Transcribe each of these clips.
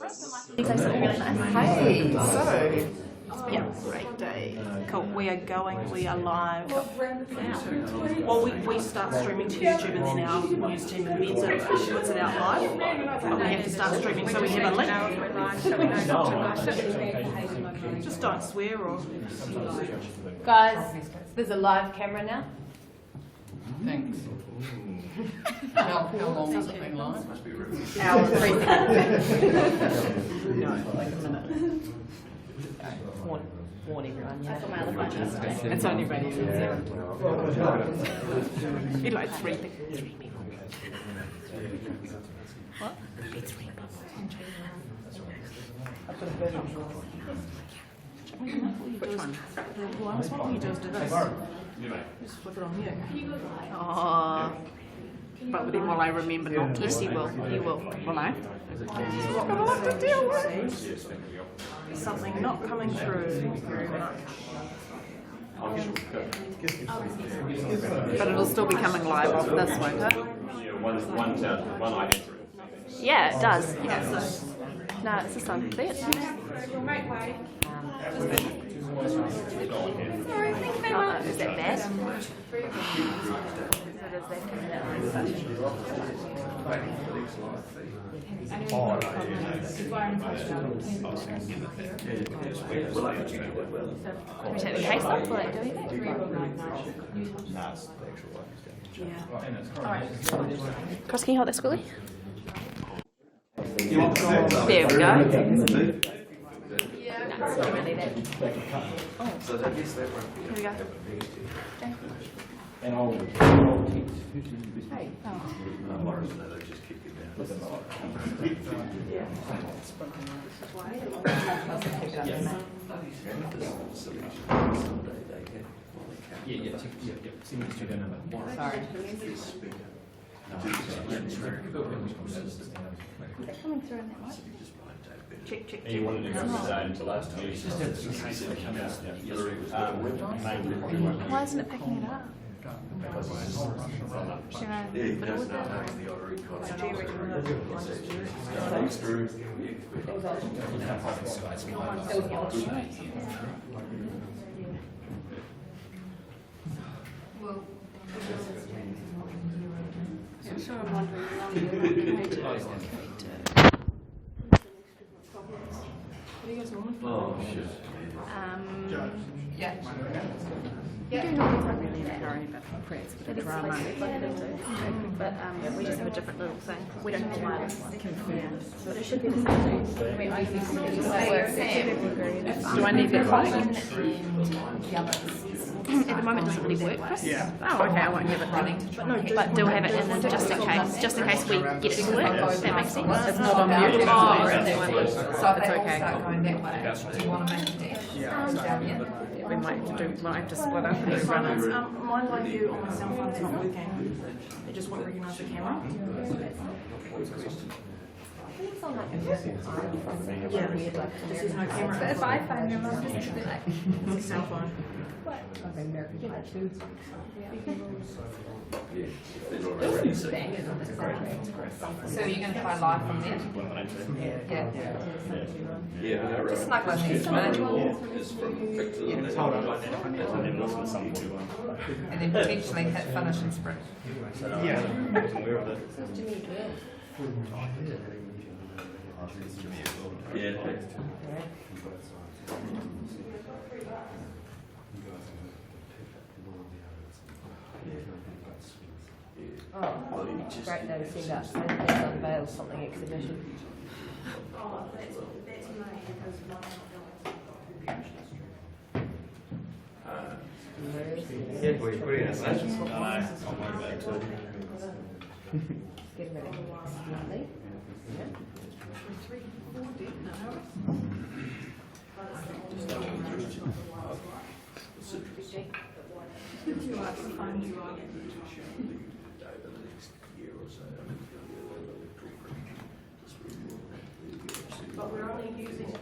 These guys are really nice. Hey, so Yeah. great day. Cool. We are going. We are live now. Well, we start streaming to YouTube and then our news team embeds it, puts it out live. But we have to start streaming, so we have a link. Just don't swear or. Guys, there's a live camera now. Thanks. How long has it been live? Hour 3 minutes. No, like a minute. Warn everyone, yeah. That's on my other phone. It's only radio. It's like three people. What? It's 3 people. Which one? The last one you just did this. Just flip it on here. Oh. But then will I remember not to? Yes, you will. You will. Will I? What will I have to deal with? Something not coming through very much. But it'll still be coming live off this, won't it? Yeah, it does. Yeah. No, it's this one. See it? Sorry, thank you very much. Is that bad? Can we take the case off? Will it do anything? Cross, can you hold that squilly? There we go. No, it's not really that. Here we go. Okay. And all Hey. Oh. Sorry. Coming through in that way. Check. You wanted to go to last week. Why isn't it picking it up? Yeah. We do normally talk really that hurry, but creates a bit of drama. But we just have a different little thing. We don't have a wireless confirmed. So it should be the same thing. Do I need the phone? At the moment, it doesn't really work, Chris. Yeah. Oh, okay, I won't have it running. But do have it in just in case we get it to work. That makes sense. It's not on mute. Oh, it's okay. Going that way. Do you want to make a dash? Yeah. We might have to split up and run it. Mine like you on my cell phone's not working. It just won't recognise the camera. Yeah, this is no camera. If I find your mum, It's a cell phone. So you're going to fly live from there? Yeah. Just snuggle in there, and then potentially hit finish and sprint. Oh, great day to see that. They unveiled something exhibition. Yeah, we put it in a session. Get ready. Lovely. But we're only using it.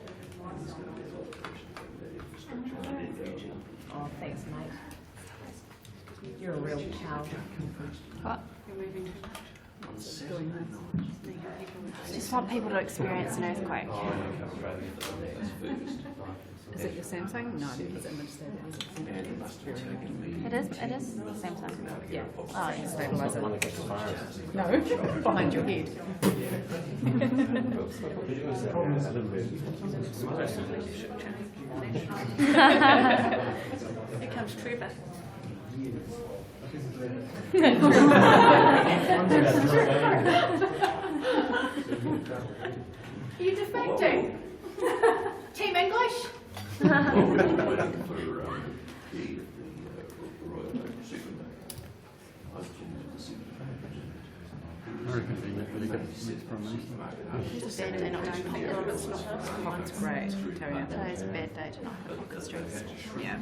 Oh, thanks, mate. You're a real pal. What? You're moving. I just want people to experience an earthquake. Is it your Samsung? No, because image said It is Samsung. Yeah. Oh, yeah. Stabilizer. No, behind your head. Here comes Trevor. Are you defecting? Team English? It's a bad day not going to the It's great. Tell you. Today's a bad day to not have Pocket Streets. Yeah.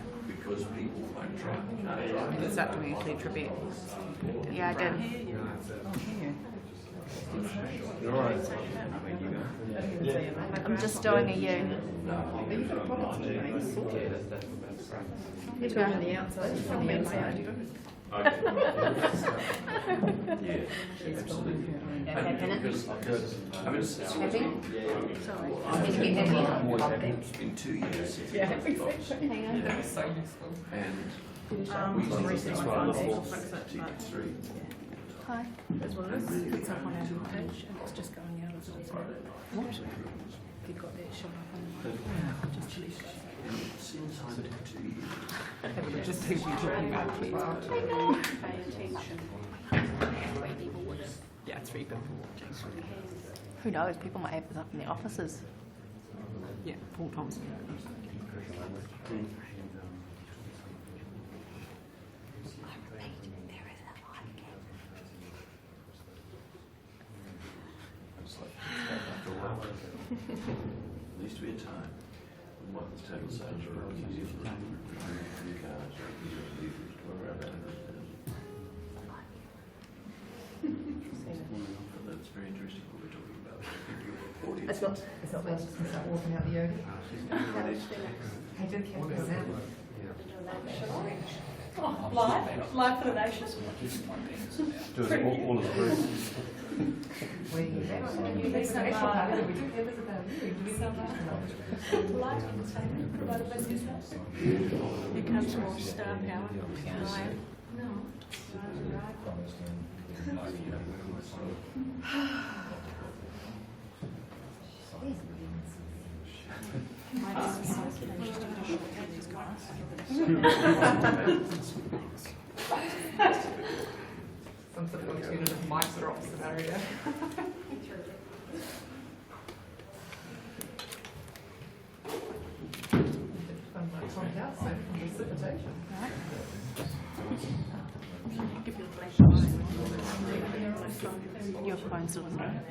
It's up to me to tribute. Yeah, I did. I'm just doing a U. You go on the outside, from the inside. It's been 2 years. Yeah, exactly. Hi. That's what it is. It's up on our page and it's just going out as well. What? You've got that shot up on the just delete it. Just think you're talking about kids. Yeah, 3 people. Who knows? People might have this up in their offices. Yeah, Paul Thompson. There used to be a time when one was total sales were easier for new cars, but that's very interesting what we're talking about. It's not bad just to start walking out the yoga. Hey, do the cameras now. Oh, live for the nations. All of the groups. We do have Here comes more star power. some sort of alternative mic drop scenario. Find out so from precipitation. Your phone's on there.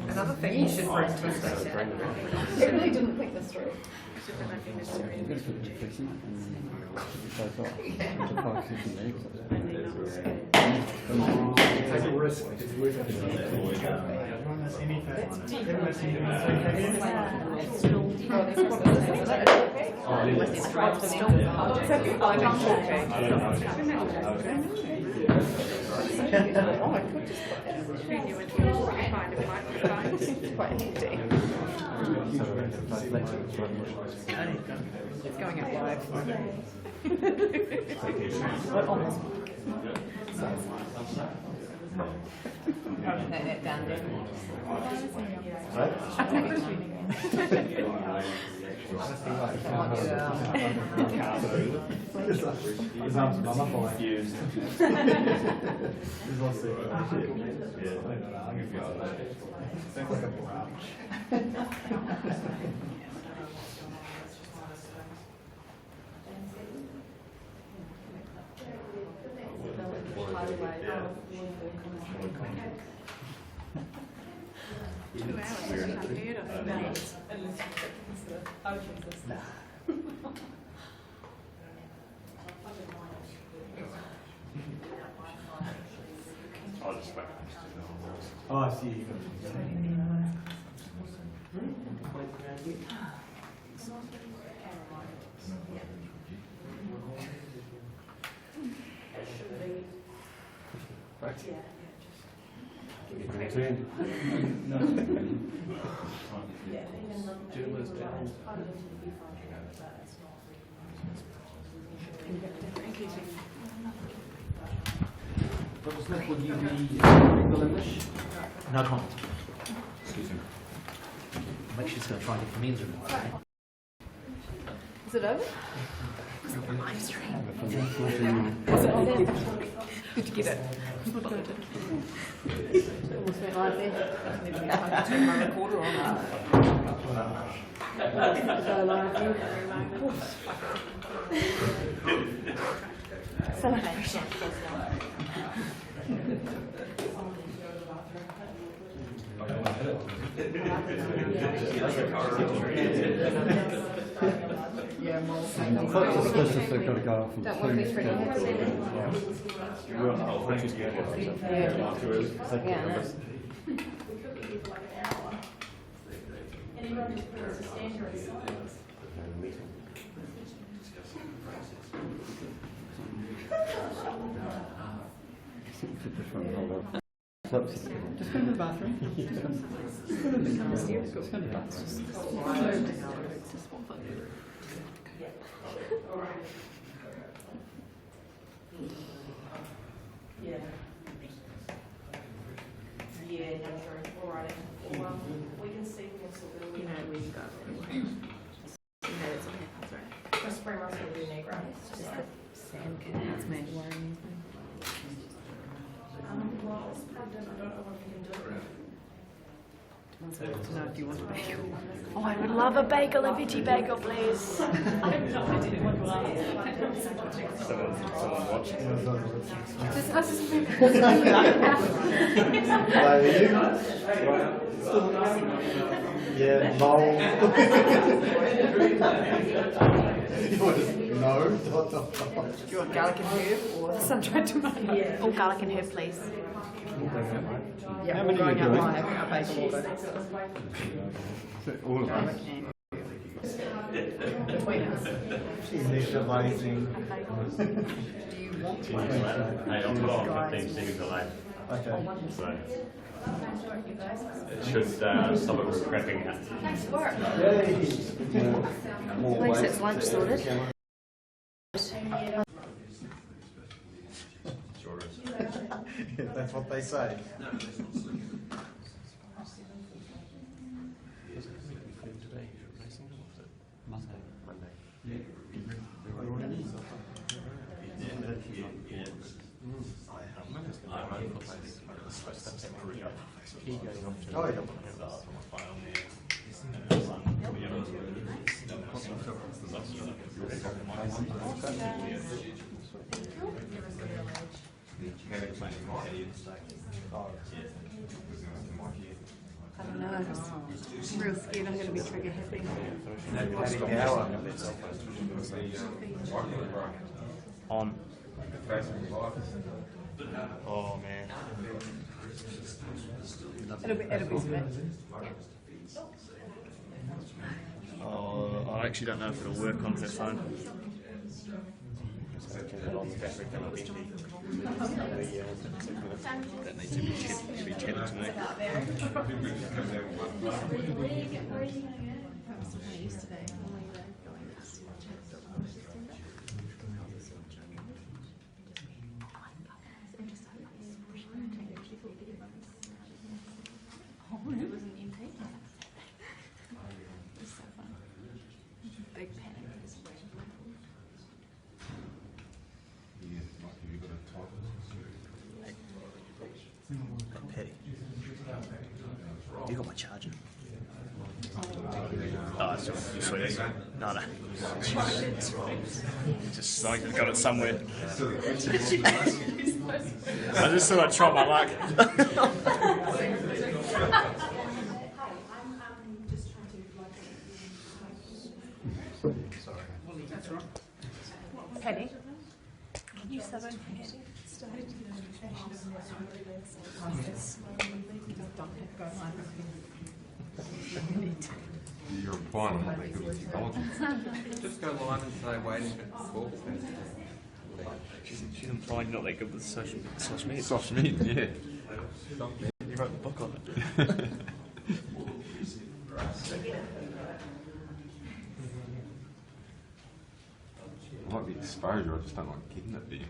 Another thing you should bring to us. I really didn't think this through. Take a risk. It's worth it. Quite handy. It's going out live. That down there. His arms are not confused. Sounds like a branch. Oh, I see. Dr. Smith, would you be legal English? No comment. Excuse me. I'm actually just going to try and get the men's room. Is it over? Good to get it. Almost went live there. Never get home to turn my recorder on. Go live there. Celebration. Yeah, well, They've got to go off from that would be pretty hefty. Yeah. Just go to the bathroom. Just go to the bathroom. Just go to the bathroom. Yeah. Yeah, no, sure. All right. Well, we can see this a little You bit. know where you go. You know that's what happens, right? The spring runs will do negro. It's just that sand canals made worrying. Well, it's plugged in. I don't know what we can do. To know if you want a bagel. Oh, I would love a bagel, a veggie bagel, please. Someone watching. Just us as Yeah, mole. No. Do you want garlic and herb or sun-dried tomato? Yeah. Oh, garlic and herb, please. yeah, we're going out live. Our bagel order. All of Garlic us. and Between us. She's amazing. Do you want to? Hey, I'll put on 15 seconds delay. Okay. So it should stop it from cracking out. Nice work. At least it's lunch sorted. That's what they say. Oh, yeah. I don't know. I'm real scared I'm going to be trigger happy. On. Oh man. It'll be sweet. Oh, I actually don't know if it'll work on her phone. That needs to be tethered to me. Big panic. Petty. You got my charger? Oh, it's sweet. No, no. Just like I've got it somewhere. I just thought I'd try my luck. Paddy? You sub in for Patty. You're implying I'm not that good with technology. Just go line and say waiting for call. She's implying you're not that good with social media. Soft meat, yeah. You wrote the book on it. I like the exposure, I just don't like getting it there.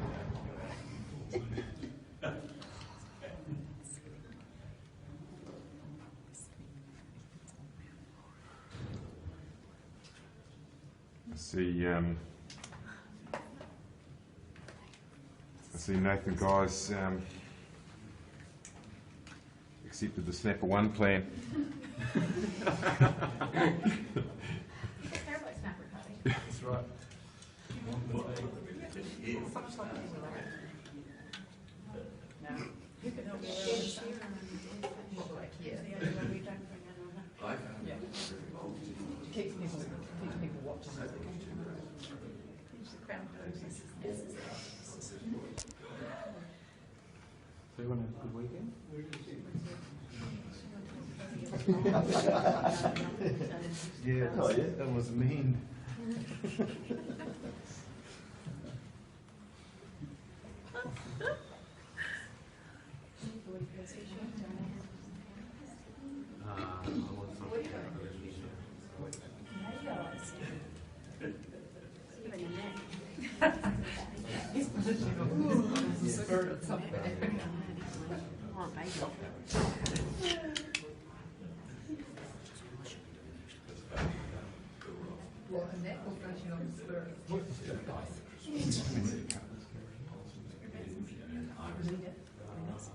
I see Nathan Guy's accepted the Snapper One plan. That's right. Keeps people watching. So you want to have a good weekend? Yeah, oh yeah, that was mean.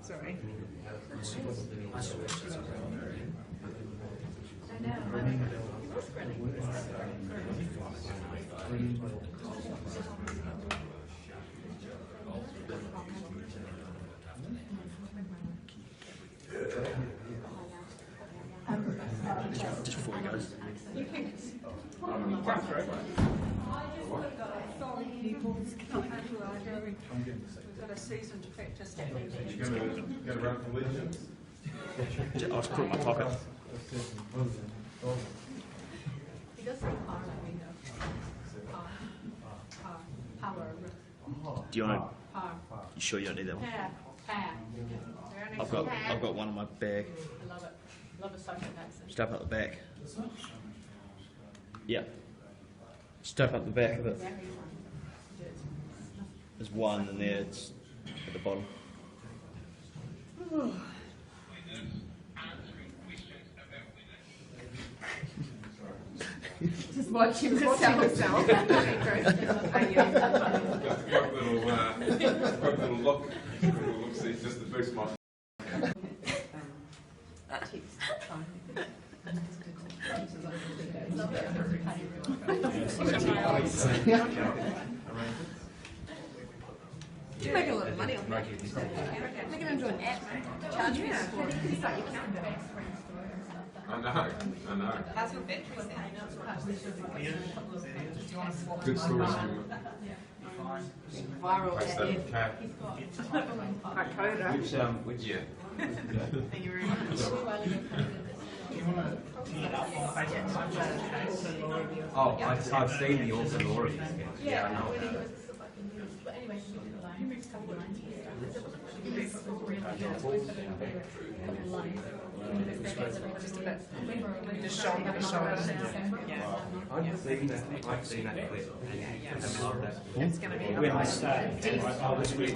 Sorry. Just before he goes. We've got a seasoned practice. You're going to run for legends? I'll just put it in my pocket. He does say power, power. Do you want to? You sure you don't need that one? I've got one in my bag. I love it. Love a subject accent. Strap up the back. Yeah. Strap up the back of it. There's one and there it's at the bottom. Just watch him sell himself. Quick little look. See, just to boost my. You're making a lot of money on that. Look at him doing that. Charge me. I know. How's your batteries Good stories. Viral. Place that in the cat. Which Yeah. Thank you very much. Oh, I've seen the Orson Laura sketch. Yeah, I know. But anyway, The shoulder. Yeah. I've seen that clip. It's going to be When I started, I was really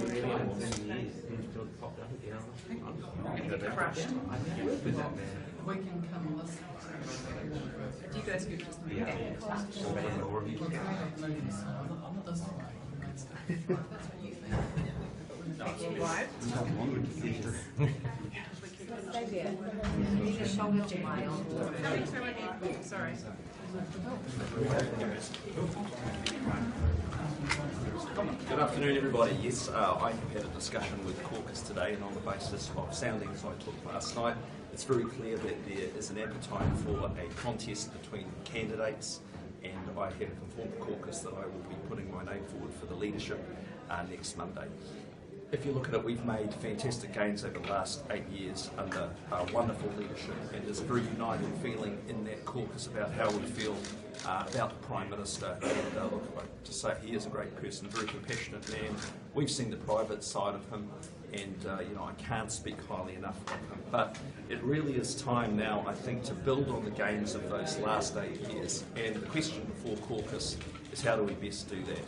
crushed. with that man. We can come and listen. You guys could just move. Yeah. Or you can- I'm not listening. That's what you think. Right. Sorry. Good afternoon, everybody. Yes, I have had a discussion with caucus today, and on the basis of soundings I took last night, it's very clear that there is an appetite for a contest between candidates, and I have informed caucus that I will be putting my name forward for the leadership next Monday. if you look at it, we've made fantastic gains over the last 8 years under wonderful leadership, and there's a very united feeling in that caucus about how we feel about the Prime Minister. And look, to say he is a great person, a very compassionate man. We've seen the private side of him, and I can't speak highly enough of him. But it really is time now, I think, to build on the gains of those last 8 years. And the question before caucus is how do we best do that?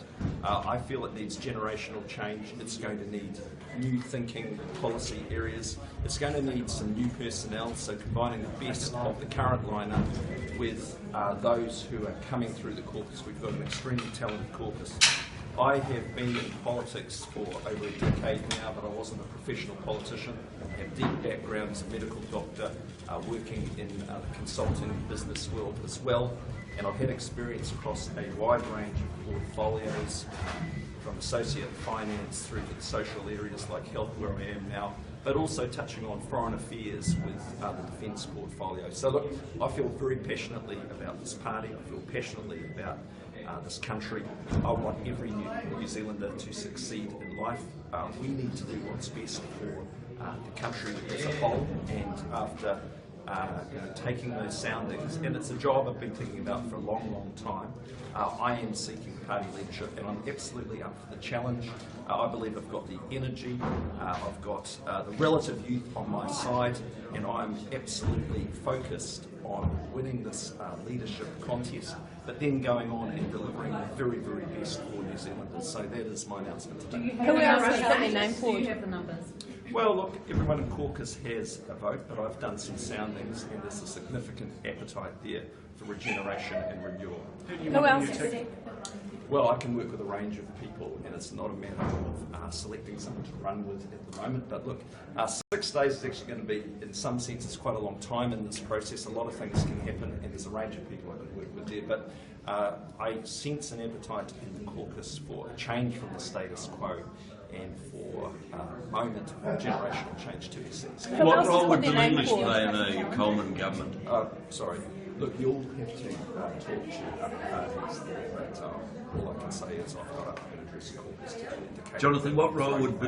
I feel it needs generational change. It's going to need new thinking policy areas. It's going to need some new personnel, so combining the best of the current lineup with those who are coming through the caucus. We've got an extremely talented caucus. I have been in politics for over a decade now, but I wasn't a professional politician. I have deep background as a medical doctor, working in the consulting business world as well. And I've had experience across a wide range of portfolios, from associate finance through to the social areas like health, where I am now, but also touching on foreign affairs with the defence portfolio. So look, I feel very passionately about this party. I feel passionately about this country. I want every New Zealander to succeed in life. We need to do what's best for the country as a whole, and after taking those soundings, and it's a job I've been thinking about for a long, long time. I am seeking party leadership, and I'm absolutely up for the challenge. I believe I've got the energy, I've got the relative youth on my side, and I'm absolutely focused on winning this leadership contest, but then going on and delivering the very, very best for New Zealanders. So that is my announcement today. Who else has got their name forward? Do you have the numbers? Well, look, everyone in caucus has a vote, but I've done some soundings, and there's a significant appetite there for regeneration and renewal. Who else? Well, I can work with a range of people, and it's not a matter of selecting someone to run with at the moment. But look, 6 days is actually going to be, in some sense, it's quite a long time in this process. A lot of things can happen, and there's a range of people I can work with there. But I sense an appetite in the caucus for a change from the status quo, and for a moment of generational change to be seized. What role would Bill English play in a Coleman government? Sorry. Look, you'll have to talk to other parties there, but all I can say is I've got an address caucus to indicate. Jonathan, what role would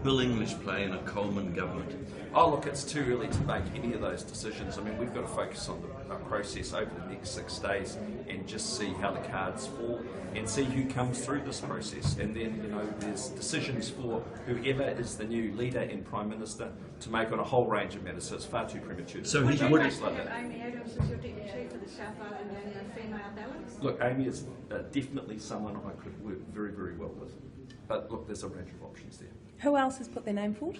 Bill English play in a Coleman government? Oh, look, it's too early to make any of those decisions. I mean, we've got to focus on the process over the next 6 days and just see how the cards fall and see who comes through this process. And then, there's decisions for whoever is the new leader and Prime Minister to make on a whole range of matters, so it's far too premature. So Would he you would like to have Amy Adams as your deputy for the South Island and the female balance? Look, Amy is definitely someone I could work very, very well with. But look, there's a range of options there. Who else has put their name forward?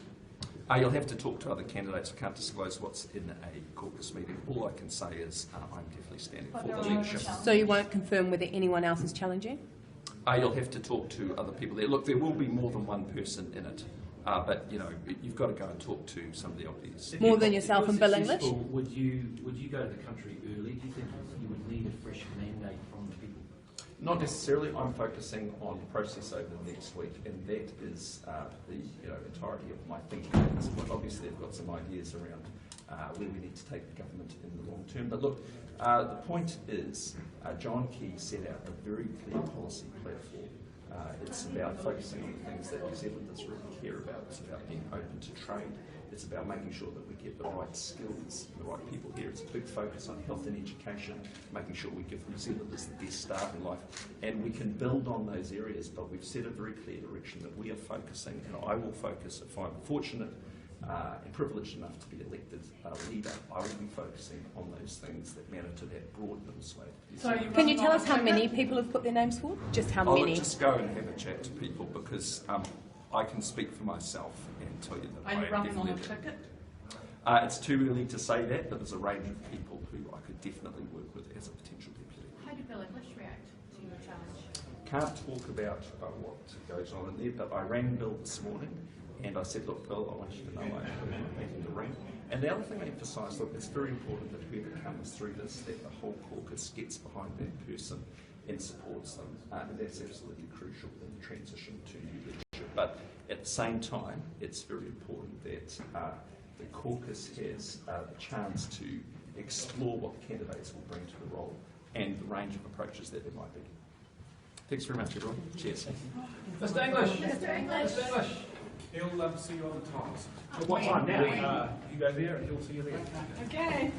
You'll have to talk to other candidates. I can't disclose what's in a caucus meeting. All I can say is I'm definitely standing for the leadership. So you won't confirm whether anyone else is challenging? You'll have to talk to other people there. Look, there will be more than one person in it, but you've got to go and talk to some of the obvious. More than yourself and Bill English? Would you go to the country early? Do you think you would need a fresh mandate from the people? Not necessarily. I'm focusing on the process over the next week, and that is the entirety of my thinking at this point. Obviously, I've got some ideas around where we need to take the government in the long term. But look, the point is, John Key set out a very clear policy platform. It's about focusing on the things that New Zealanders really care about. It's about being open to trade. It's about making sure that we get the right skills, the right people here. It's a big focus on health and education, making sure we give New Zealanders the best start in life. And we can build on those areas, but we've set a very clear direction that we are focusing, and I will focus, if I'm fortunate and privileged enough to be elected leader, I will be focusing on those things that matter to that broad middle swathe. Can you tell us how many people have put their names forward? Just how many? I'll just go and have a chat to people, because I can speak for myself and tell you that Are you running on a ticket? It's too early to say that, but there's a range of people who I could definitely work with as a potential deputy. How did Bill English react to your challenge? Can't talk about what goes on in there, but I rang Bill this morning and I said, look, Bill, I want you to know I'm making the ring. And the other thing I emphasise, look, it's very important that whoever comes through this, that the whole caucus gets behind that person and supports them. And that's absolutely crucial in the transition to new leadership. But at the same time, it's very important that the caucus has a chance to explore what the candidates will bring to the role and the range of approaches that there might be. Thanks very much, everyone. Cheers. Mr. English. Mr. English. Mr. English. He'll see you on the times. What time now? You go there and he'll see you there. Okay.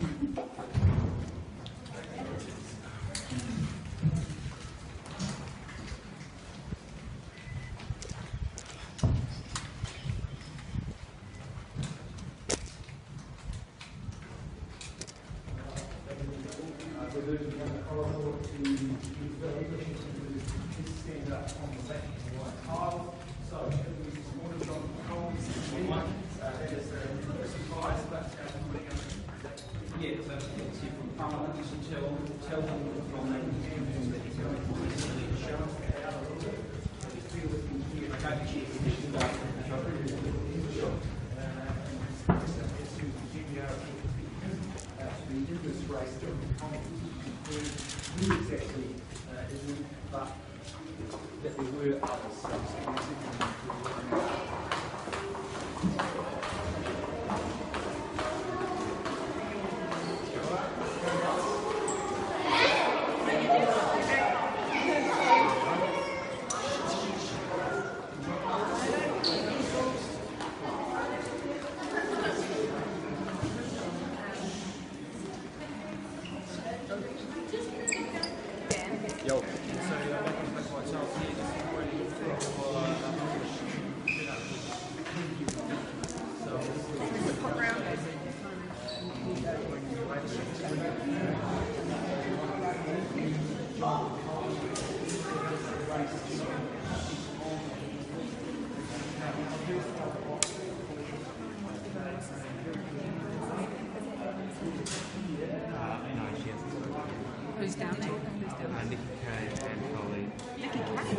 Who's down there? Who's down there? Nikki Kay and Colleen. Nikki Kay.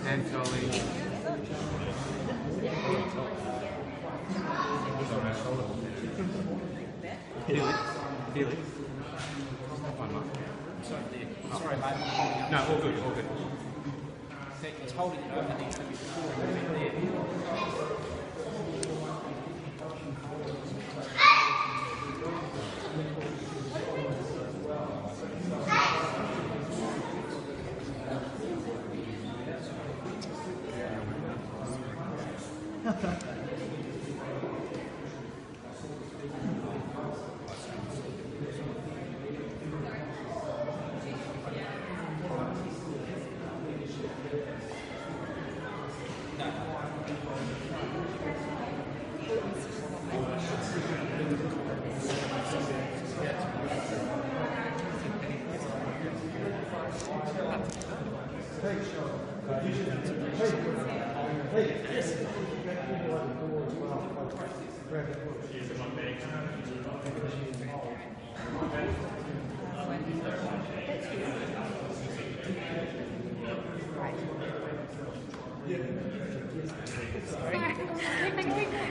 And Colleen. Felix. Sorry, mate. No, all good, all good. It's holding it over needs to be there.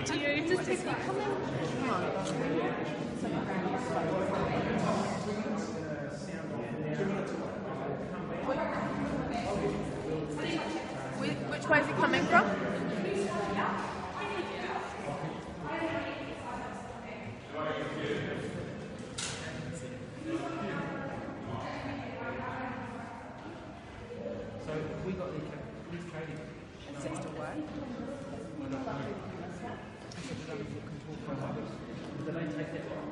Do you just take that comment? Which way is it coming from? So we got these trading. It's still work. Did they take that one?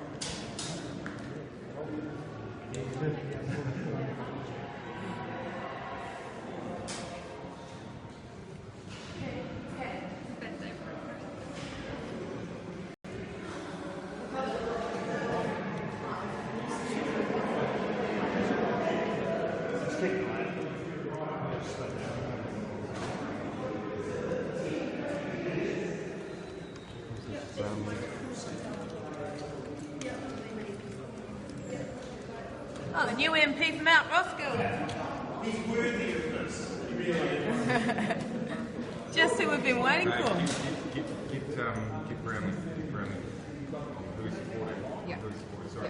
Oh, the new MP for Mount Roskill. He's worthy of this. He really is. Just who we've been waiting for. Get Brown who's supporting. Yeah. Who's supporting, sorry.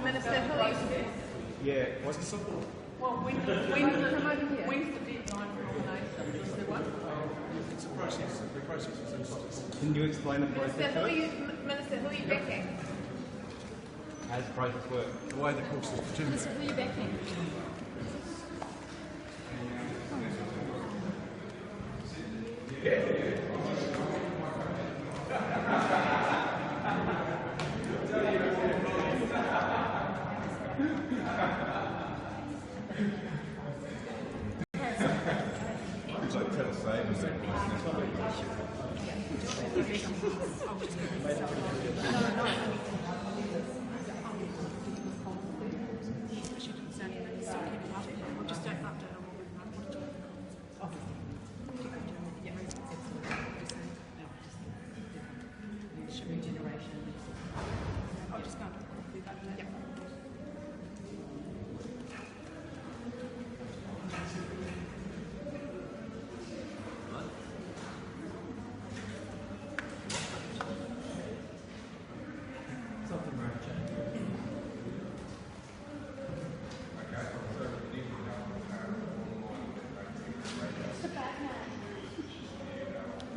Minister, who are you? Yeah, what's the support? Well, when's the deadline for nominations? Is there one? It's a process. The process is in place. Can you explain the Minister, process? who are you backing? How does the process work? The way the course is determined. Minister, who are you backing?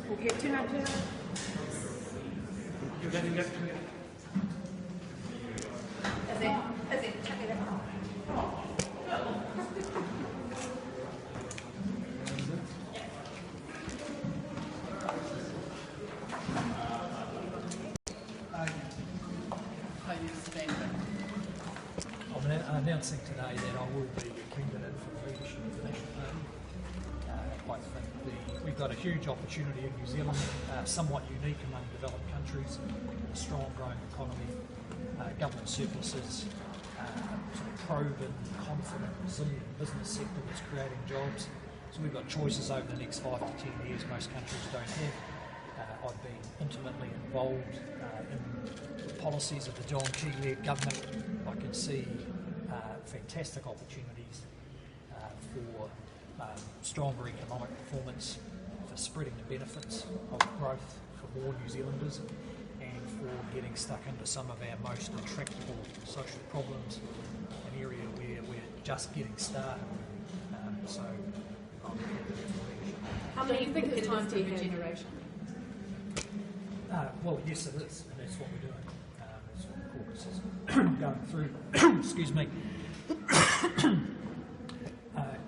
We'll get to that. I'm announcing today that I will be a candidate for the leadership of the National Party. I think we've got a huge opportunity in New Zealand, somewhat unique among developed countries, a strong growing economy, government surpluses, sort of proven, confident, resilient business sector that's creating jobs. So we've got choices over the next 5 to 10 years most countries don't have. I've been intimately involved in the policies of the John Key-led government. I can see fantastic opportunities for stronger economic performance, for spreading the benefits of growth for more New Zealanders, and for getting stuck into some of our most intractable social problems, an area where we're just getting started. So I'm happy with the leadership. How many think it's time for regeneration? Well, yes, it is, and that's what we're doing. That's what the caucus is going through. Excuse me.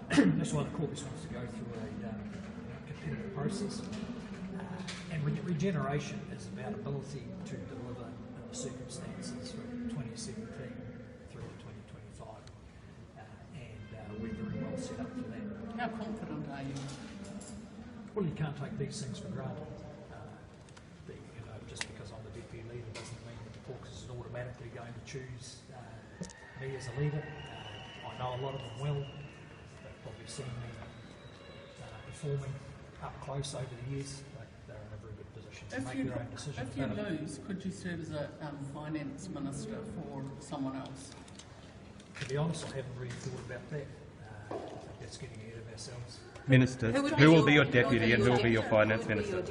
That's why the caucus wants to go through a competitive process. And regeneration is about ability to deliver in the circumstances from 2017 through to 2025. And we're very well set up for that. How confident are you? Well, you can't take these things for granted. Just because I'm the deputy leader doesn't mean that the caucus is automatically going to choose me as a leader. I know a lot of them will. They've probably seen me performing up close over the years. They're in a very good position to make their own decisions. If you lose, could you serve as a finance minister for someone else? To be honest, I haven't really thought about that. I think that's getting ahead of ourselves. Minister, who will be your deputy and who will be your finance minister?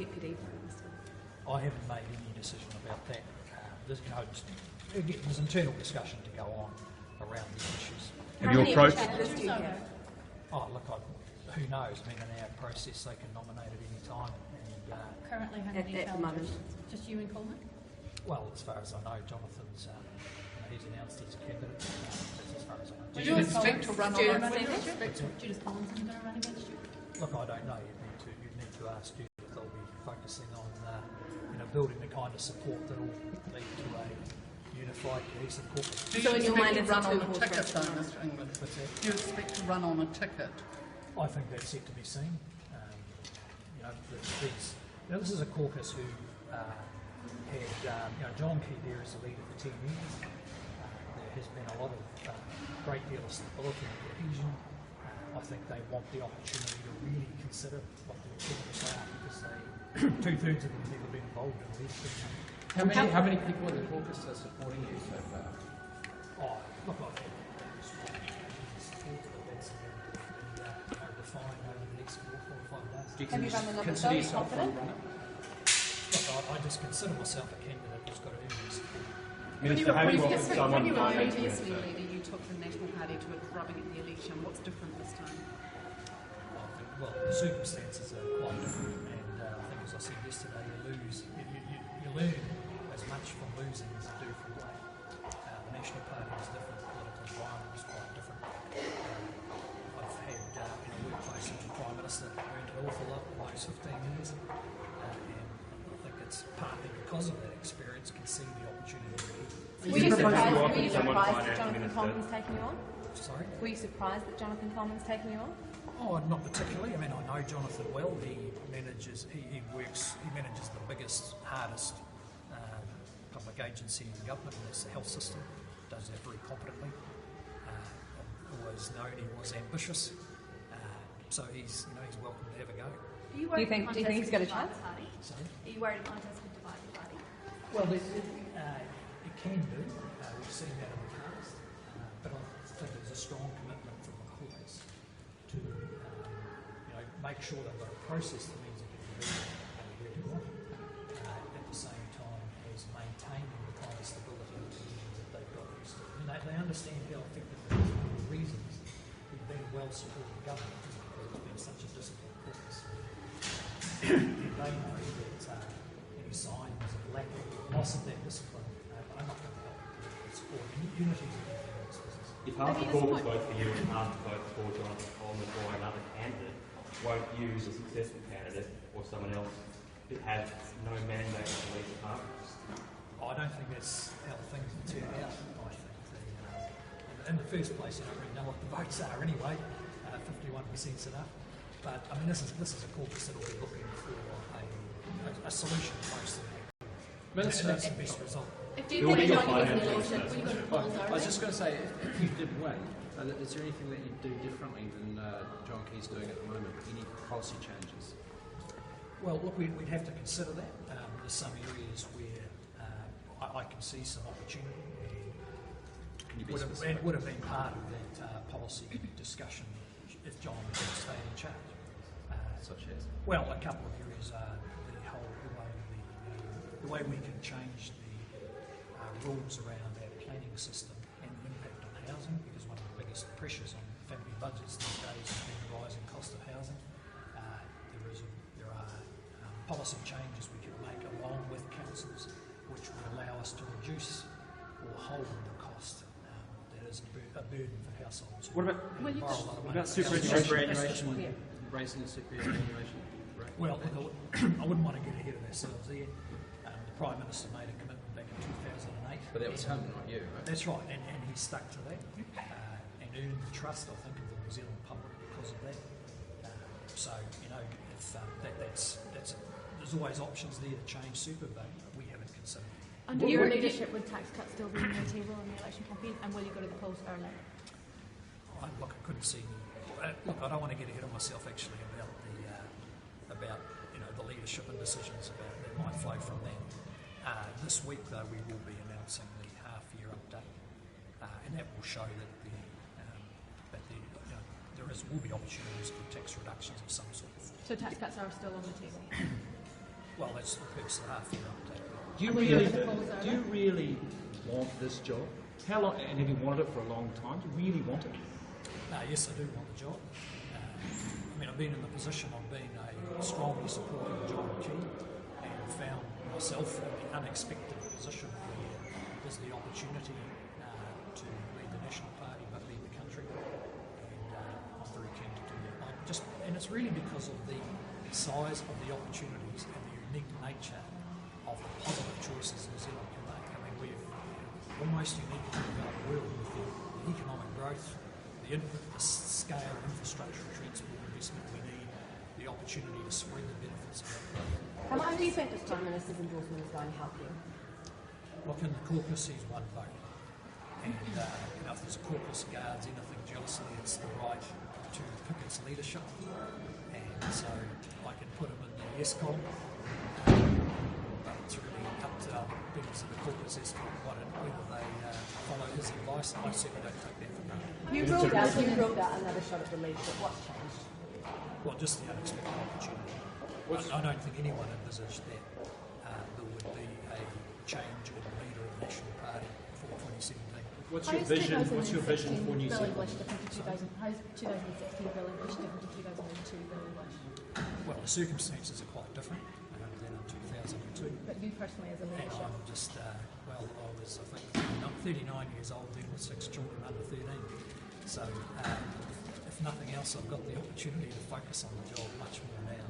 I haven't made any decision about that. There's internal discussion to go on around these issues. Have you approached? Oh, look, who knows? I mean, in our process, they can nominate at any time. And, Currently, how many challenges? Just you and Coleman? well, as far as I know, Jonathan's he's announced he's a candidate. That's as far as I know. Do you expect to run on Judith Collins isn't going to run against you? Look, I don't know. You need to ask Judith. They'll be focusing on building the kind of support that will lead to a unified, cohesive caucus. Do you expect to run on a ticket, though, Mr. England? Do you expect to run on a ticket? I think that's yet to be seen. This is a caucus who had John Key there as a leader for 10 years. There has been a lot of great deal of stability and cohesion. I think they want the opportunity to really consider what the alternatives are, because two-thirds of them have never been involved in leadership. How many people in the caucus are supporting you so far? Oh, look, I've had support, but that's going to be refined over the next 4 or 5 days. Do you consider yourself a runner? Look, I just consider myself a candidate who's got to earn this support. Minister, have you offered someone? When you were previously leader, you took the National Party to rubbing at the election. What's different this time? Well, the circumstances are quite different, and I think, as I said yesterday, you learn as much from losing as you do from winning. The National Party is different, the political environment is quite different. I've had in a workplace with the Prime Minister, learned an awful lot in those 15 years, and I think it's partly because of that experience can see the opportunity. Were you surprised that Jonathan Coleman's taking you on? Sorry? Were you surprised that Jonathan Coleman's taking you on? Oh, not particularly. I mean, I know Jonathan well. He manages the biggest, hardest public agency in government, and that's the health system. Does that very competently. I've always known he was ambitious, so he's welcome to have a go. Do you think he's got a chance? Sorry? Are you worried a contest could divide the party? Well, it can do. We've seen that in the past, but I think there's a strong commitment from the caucus to make sure they've got a process that means it can be really well. At the same time as maintaining the kind of stability and that they've got. They understand how effective it is for the reasons we've been well-supported government because it's been such a disciplined caucus. And they know that any signs of lack of loss of that discipline are not going to help support. Unity is a big thing in this business. If half the caucus vote for you and half vote for Jonathan Coleman or another candidate, won't you, as a successful candidate or someone else, have no mandate to lead the party? I don't think that's how things will turn out. I think in the first place, I don't really know what the votes are anyway. 51%'s enough. But I mean, this is a caucus that will be looking for a solution close to that. And that's the best result. If you think John was in the election, will you go to the polls? I was just going to say, if you did win, is there anything that you'd do differently than John Key's doing at the moment? Any policy changes? Well, look, we'd have to consider that. There's some areas where I can see some opportunity and would have been part of that policy discussion if John had stayed in charge. Such as? Well, a couple of areas are the way we can change the rules around our planning system and the impact on housing, because one of the biggest pressures on family budgets these days has been the rising cost of housing. There are policy changes we can make along with councils which would allow us to reduce or hold the cost that is a burden for households. What about superannuation? Raising the superannuation rate? Well, I wouldn't want to get ahead of ourselves there. The Prime Minister made a commitment back in 2008. But that was him, not you, right? That's right, and he stuck to that and earned the trust, I think, of the New Zealand public because of that. So, if there's always options there to change super, but we haven't considered it. Under your leadership, would tax cuts still be on the table in the election campaign, and will you go to the polls early? I couldn't see. Look, I don't want to get ahead of myself actually about the leadership and decisions that might flow from that. This week, though, we will be announcing the half-year update, and that will show that there will be opportunities for tax reductions of some sort. So tax cuts are still on the table? Well, that's the purpose of the half-year update. Do you really want this job? How long? And have you wanted it for a long time? Do you really want it? Yes, I do want the job. I've been in the position of being a strongly supporting John Key and found myself in the unexpected position where there's the opportunity to lead the National Party but lead the country, and I'm very keen to do that. And it's really because of the size of the opportunities and the unique nature of the positive choices New Zealand can make. We're almost unique in the developed world with the economic growth, the scale of infrastructure and transport investment we need, the opportunity to spread the benefits of that growth. How much do you think the Prime Minister's endorsement is going to help you? Look, in the caucus, he's one vote. And if there's a caucus guards anything jealously, it's the right to pick its leadership. And so I can put him in the yes column. But it's really up to members of the caucus as to whether they follow his advice. I certainly don't take that for granted. You ruled out another shot at the leadership. What's changed? Well, just the unexpected opportunity. I don't think anyone envisaged that there would be a change in the leader of the National Party for 2017. What's your vision? What's your vision for New Zealand? How's 2016 Bill English different to 2002 Bill English? Well, the circumstances are quite different than in 2002. But you personally as a And leadership? I'm just, I was, I think, 39 years old then with 6 children under 13. So, if nothing else, I've got the opportunity to focus on the job much more now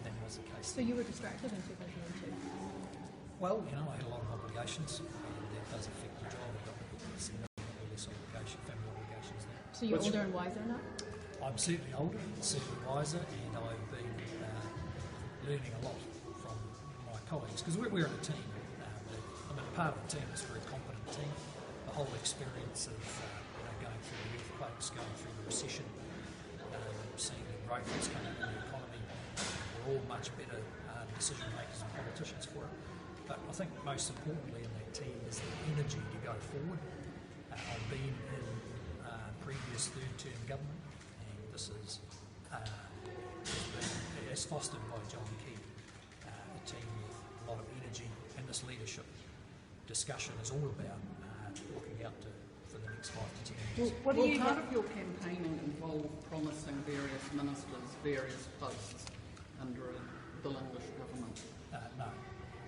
than was the case. So you were distracted in 2002? Well, you know, I had a lot of obligations, and that does affect the job. I've got significantly less family obligations now. So you're older and wiser now? I'm certainly older, certainly wiser, and I've been learning a lot from my colleagues, because we're in a team. I'm a part of a team that's a very competent team. The whole experience of going through the earthquakes, going through the recession, seeing the growth that's coming in the economy, we're all much better decision makers and politicians for it. But I think most importantly in that team is the energy to go forward. I've been in previous third-term government, and this is as fostered by John Key, a team with a lot of energy, and this leadership discussion is all about looking out for the next 5 to 10 years. Part of your campaigning involved promising various ministers various posts under a Bill English government. No.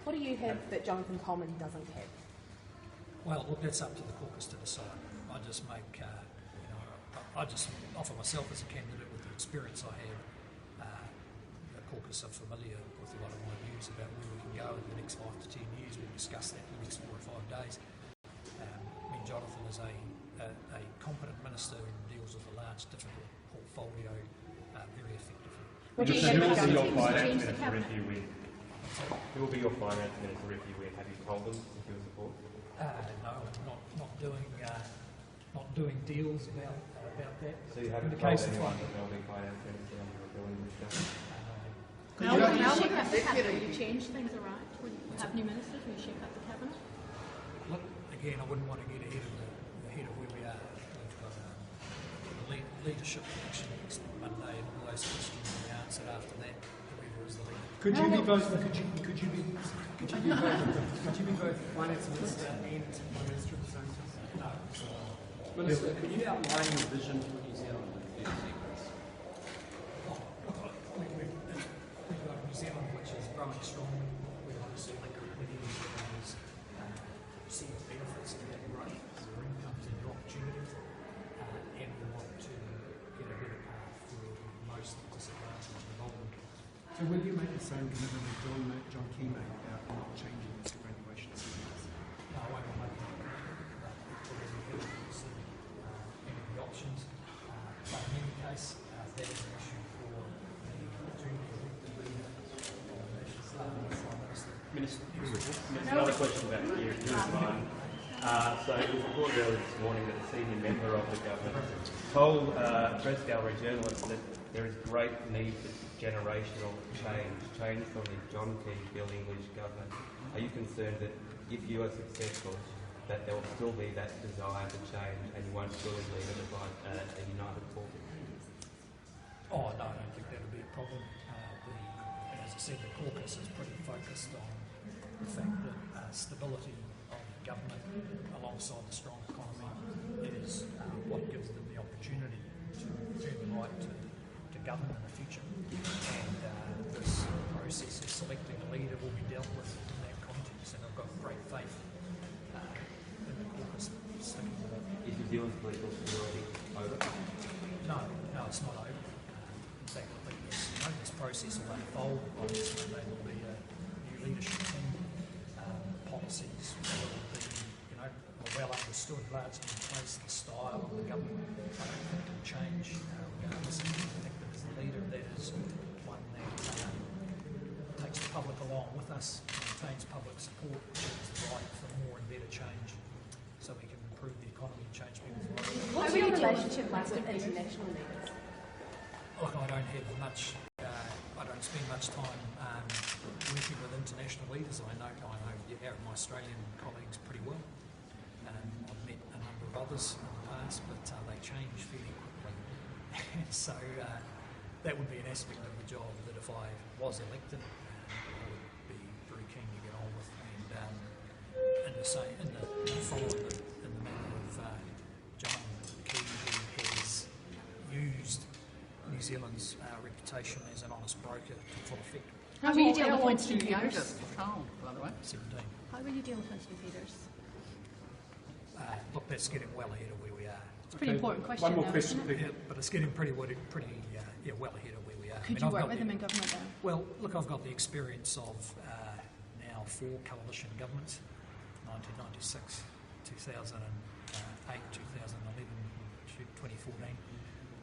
What do you have that Jonathan Coleman doesn't have? Well, look, that's up to the caucus to decide. I just make, I just offer myself as a candidate with the experience I have. The caucus are familiar with a lot of my views about where we can go in the next 5 to 10 years. We'll discuss that in the next 4 or 5 days. Jonathan is a competent minister who deals with a large, difficult portfolio very effectively. Who will be your finance minister if you win? Who will be your finance minister if you win? Have you told them if you support? No, not doing deals about that. So you haven't told anyone that they'll be finance minister under a Bill English government? How would you have the cabinet? You change things around when you have new ministers, when you shake up the cabinet? Look, again, I wouldn't want to get ahead of where we are. We've got the leadership election next Monday, and all those questions will be answered after that. Whoever is the leader. Could you be both finance minister and prime minister at the same time? No. Minister, can you outline your vision for New Zealand? We've got New Zealand, which is growing strong. We obviously think that New Zealand is seeing benefits to that growth, their incomes and their opportunities, and we want to get a better path for most disadvantaged and vulnerable. So will you make the same commitment that John Key made about not changing the superannuation system? No, I won't make that commitment. We're going to consider any of the options. But in any case, that is an issue for the junior elected leader or Prime Minister. Another question about here is mine. So it was reported earlier this morning that a senior member of the government told Press Gallery journalists that there is great need for generational change from the John Key Bill English government. Are you concerned that if you are successful, that there will still be that desire to change and you won't fully lead a united caucus? Oh, no, I don't think that would be a problem. As I said, the caucus is pretty focused on the fact that stability of government alongside the strong economy is what gives them the opportunity to earn the right to govern in the future. And this process of selecting a leader will be dealt with in that context, and I've got great faith in the caucus sticking with it. Is New Zealand's political security over? No, it's not over. In fact, I think this process will unfold. Obviously, there will be a new leadership team. Policies will be, well understood, largely in place. The style of the government, I don't think will change. Regardless of who elected as the leader, that is one that takes the public along with us, maintains public support, gives the right for more and better change, so we can improve the economy and change people's lives. What's your relationship like with international leaders? Look, I don't have much. I don't spend much time working with international leaders. I know my Australian colleagues pretty well. I've met a number of others in the past, but they change fairly quickly. So that would be an aspect of the job that if I was elected, I would be very keen to get on with and to say in the manner of Zealand's reputation as an honest broker to full effect. How will you deal How with old's Winston your Peters? youngest child, by the way? 17. How will you deal with Winston Peters? Look, that's getting well ahead of where we are. It's a pretty important question. One more though, question, isn't it? Peter. Yeah, but it's getting pretty well ahead of where we are. Could you work with them in government though? Well, look, I've got the experience of now 4 coalition governments, 1996, 2008, 2011, 2014.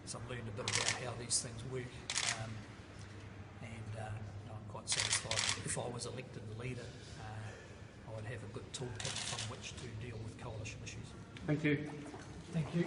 So I've learned a bit about how these things work, and I'm quite satisfied. If I was elected leader, I would have a good toolkit from which to deal with coalition issues. Thank you. Thank you.